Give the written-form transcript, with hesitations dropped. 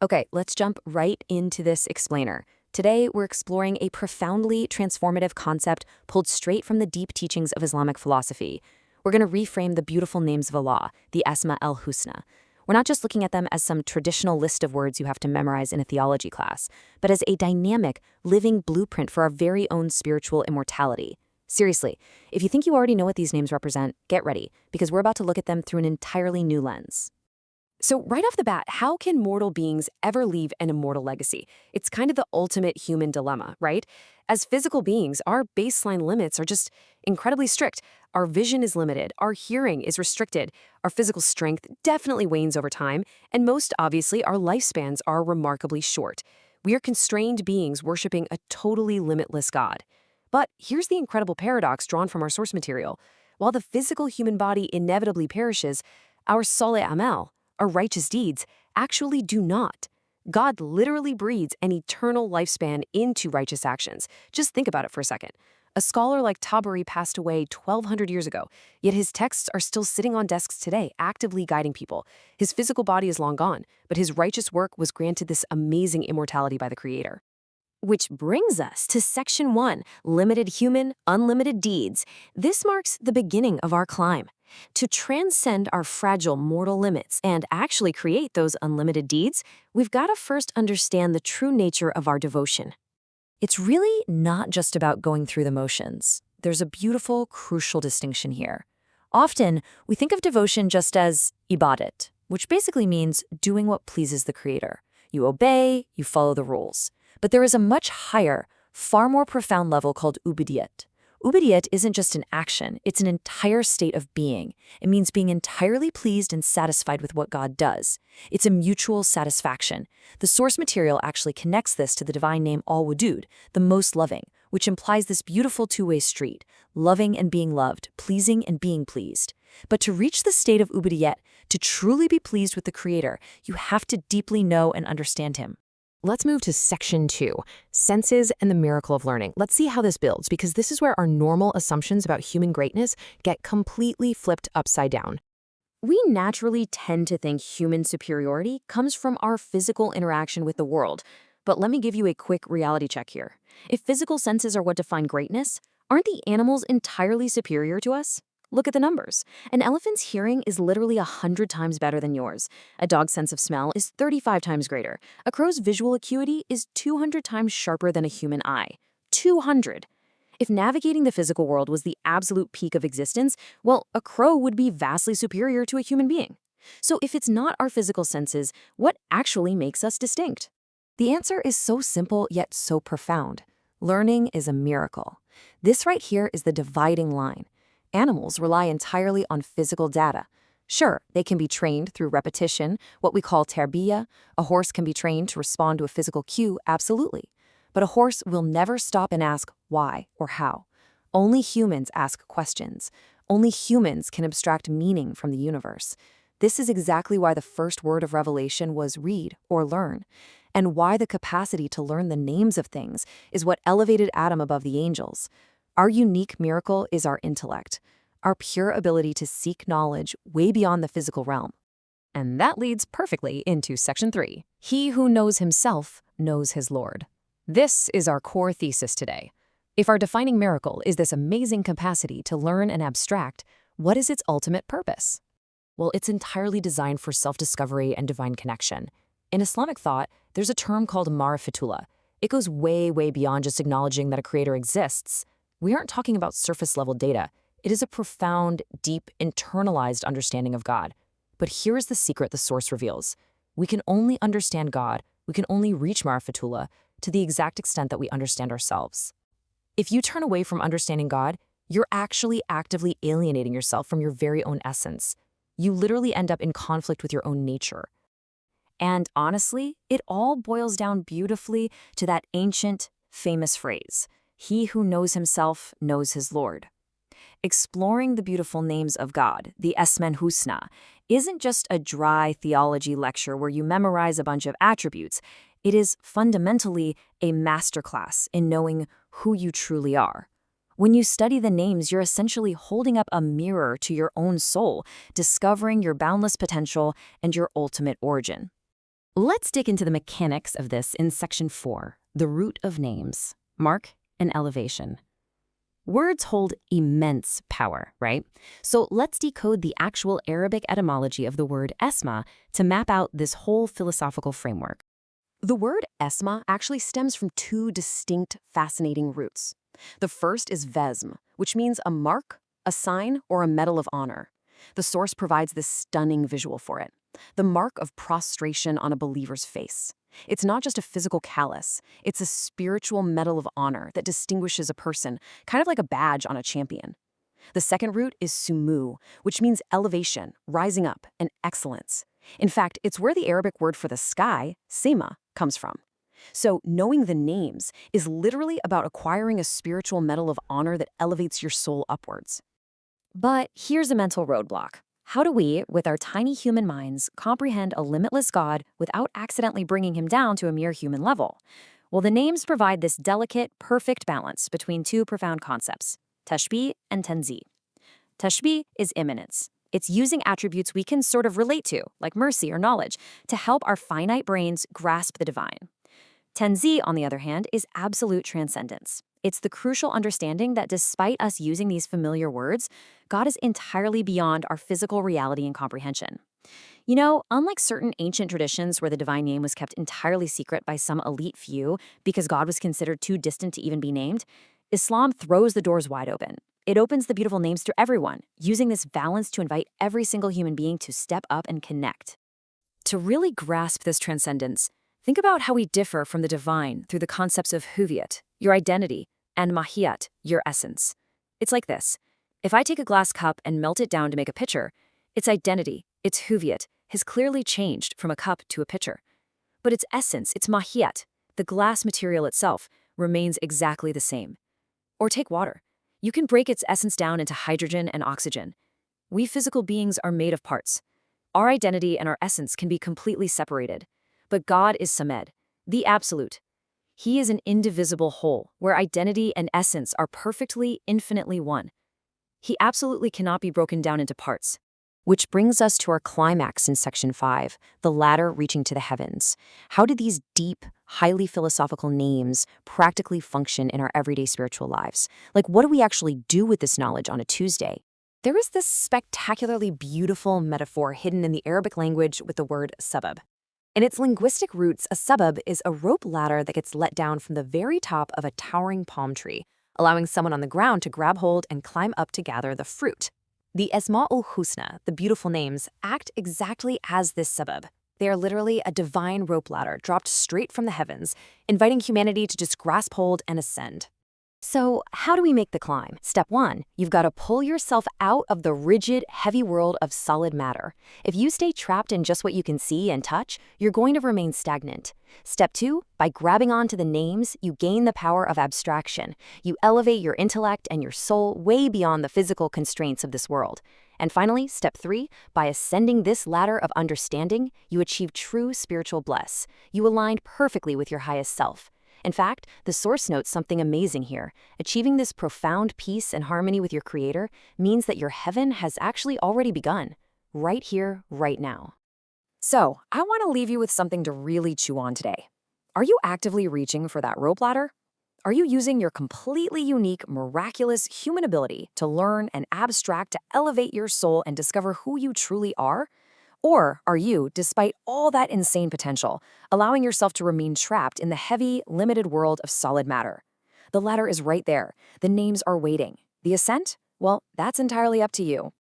Okay, let's jump right into this explainer. Today, we're exploring a profoundly transformative concept pulled straight from the deep teachings of Islamic philosophy. We're going to reframe the beautiful names of Allah, the Esma-ul Husna. We're not just looking at them as some traditional list of words you have to memorize in a theology class, but as a dynamic, living blueprint for our very own spiritual immortality. Seriously, if you think you already know what these names represent, get ready, because we're about to look at them through an entirely new lens. So right off the bat, how can mortal beings ever leave an immortal legacy? It's kind of the ultimate human dilemma, right? As physical beings, our baseline limits are just incredibly strict. Our vision is limited, our hearing is restricted, our physical strength definitely wanes over time, and most obviously, our lifespans are remarkably short. We are constrained beings worshiping a totally limitless God. But here's the incredible paradox drawn from our source material. While the physical human body inevitably perishes, our soleh amal, our righteous deeds, actually do not. God literally breathes an eternal lifespan into righteous actions. Just think about it for a second. A scholar like Tabari passed away 1,200 years ago, yet his texts are still sitting on desks today, actively guiding people. His physical body is long gone, but his righteous work was granted this amazing immortality by the Creator. Which brings us to Section 1, Limited Human, Unlimited Deeds. This marks the beginning of our climb. To transcend our fragile mortal limits and actually create those unlimited deeds, we've got to first understand the true nature of our devotion. It's really not just about going through the motions. There's a beautiful, crucial distinction here. Often, we think of devotion just as ibadat, which basically means doing what pleases the Creator. You obey, you follow the rules. But there is a much higher, far more profound level called ubudiyat. Ubudiyat isn't just an action, it's an entire state of being. It means being entirely pleased and satisfied with what God does. It's a mutual satisfaction. The source material actually connects this to the divine name Al-Wadud, the most loving, which implies this beautiful two-way street, loving and being loved, pleasing and being pleased. But to reach the state of ubudiyat, to truly be pleased with the Creator, you have to deeply know and understand Him. Let's move to Section 2, Senses and the Miracle of Learning. Let's see how this builds, because this is where our normal assumptions about human greatness get completely flipped upside down. We naturally tend to think human superiority comes from our physical interaction with the world. But let me give you a quick reality check here. If physical senses are what define greatness, aren't the animals entirely superior to us? Look at the numbers. An elephant's hearing is literally 100 times better than yours. A dog's sense of smell is 35 times greater. A crow's visual acuity is 200 times sharper than a human eye. 200. If navigating the physical world was the absolute peak of existence, well, a crow would be vastly superior to a human being. So if it's not our physical senses, what actually makes us distinct? The answer is so simple yet so profound. Learning is a miracle. This right here is the dividing line. Animals rely entirely on physical data. Sure, they can be trained through repetition, what we call terbiya. A horse can be trained to respond to a physical cue, absolutely. But a horse will never stop and ask why or how. Only humans ask questions. Only humans can abstract meaning from the universe. This is exactly why the first word of revelation was read or learn, and why the capacity to learn the names of things is what elevated Adam above the angels. Our unique miracle is our intellect, our pure ability to seek knowledge way beyond the physical realm. And that leads perfectly into Section 3. He who knows himself knows his Lord. This is our core thesis today. If our defining miracle is this amazing capacity to learn and abstract, what is its ultimate purpose? Well, it's entirely designed for self-discovery and divine connection. In Islamic thought, there's a term called ma'rifatullah. It goes way, way beyond just acknowledging that a creator exists. We aren't talking about surface-level data. It is a profound, deep, internalized understanding of God. But here is the secret the source reveals. We can only understand God, we can only reach ma'rifatullah to the exact extent that we understand ourselves. If you turn away from understanding God, you're actually actively alienating yourself from your very own essence. You literally end up in conflict with your own nature. And honestly, it all boils down beautifully to that ancient, famous phrase, "He who knows himself knows his Lord." Exploring the beautiful names of God, the Esmâu'l Husna, isn't just a dry theology lecture where you memorize a bunch of attributes. It is fundamentally a masterclass in knowing who you truly are. When you study the names, you're essentially holding up a mirror to your own soul, discovering your boundless potential and your ultimate origin. Let's dig into the mechanics of this in Section 4, the root of names, mark and elevation. Words hold immense power, right? So let's decode the actual Arabic etymology of the word Esma to map out this whole philosophical framework. The word Esma actually stems from two distinct, fascinating roots. The first is vezm, which means a mark, a sign, or a medal of honor. The source provides this stunning visual for it. The mark of prostration on a believer's face. It's not just a physical callus, it's a spiritual medal of honor that distinguishes a person, kind of like a badge on a champion. The second root is sumu, which means elevation, rising up, and excellence. In fact, it's where the Arabic word for the sky, sema, comes from. So knowing the names is literally about acquiring a spiritual medal of honor that elevates your soul upwards. But here's a mental roadblock. How do we, with our tiny human minds, comprehend a limitless God without accidentally bringing him down to a mere human level? Well, the names provide this delicate, perfect balance between two profound concepts, tashbih and tanzih. Tashbih is immanence. It's using attributes we can sort of relate to, like mercy or knowledge, to help our finite brains grasp the divine. Tanzih, on the other hand, is absolute transcendence. It's the crucial understanding that despite us using these familiar words, God is entirely beyond our physical reality and comprehension. You know, unlike certain ancient traditions where the divine name was kept entirely secret by some elite few because God was considered too distant to even be named, Islam throws the doors wide open. It opens the beautiful names to everyone, using this balance to invite every single human being to step up and connect. To really grasp this transcendence, think about how we differ from the divine through the concepts of huviyat, your identity, and mahiyat, your essence. It's like this. If I take a glass cup and melt it down to make a pitcher, its identity, its huviyat, has clearly changed from a cup to a pitcher. But its essence, its mahiyat, the glass material itself, remains exactly the same. Or take water. You can break its essence down into hydrogen and oxygen. We physical beings are made of parts. Our identity and our essence can be completely separated. But God is Samed, the absolute. He is an indivisible whole, where identity and essence are perfectly, infinitely one. He absolutely cannot be broken down into parts. Which brings us to our climax in Section 5, the ladder reaching to the heavens. How do these deep, highly philosophical names practically function in our everyday spiritual lives? Like, what do we actually do with this knowledge on a Tuesday? There is this spectacularly beautiful metaphor hidden in the Arabic language with the word sabab. In its linguistic roots, a sabab is a rope ladder that gets let down from the very top of a towering palm tree, allowing someone on the ground to grab hold and climb up to gather the fruit. The Esmâu'l Husna, the beautiful names, act exactly as this sabab. They are literally a divine rope ladder dropped straight from the heavens, inviting humanity to just grasp hold and ascend. So, how do we make the climb? Step 1, you've got to pull yourself out of the rigid, heavy world of solid matter. If you stay trapped in just what you can see and touch, you're going to remain stagnant. Step 2, by grabbing onto the names, you gain the power of abstraction. You elevate your intellect and your soul way beyond the physical constraints of this world. And finally, step 3, by ascending this ladder of understanding, you achieve true spiritual bliss. You aligned perfectly with your highest self. In fact, the source notes something amazing here. Achieving this profound peace and harmony with your Creator means that your heaven has actually already begun, right here, right now. So, I want to leave you with something to really chew on today. Are you actively reaching for that rope ladder? Are you using your completely unique, miraculous human ability to learn and abstract to elevate your soul and discover who you truly are? Or are you, despite all that insane potential, allowing yourself to remain trapped in the heavy, limited world of solid matter? The ladder is right there. The names are waiting. The ascent? Well, that's entirely up to you.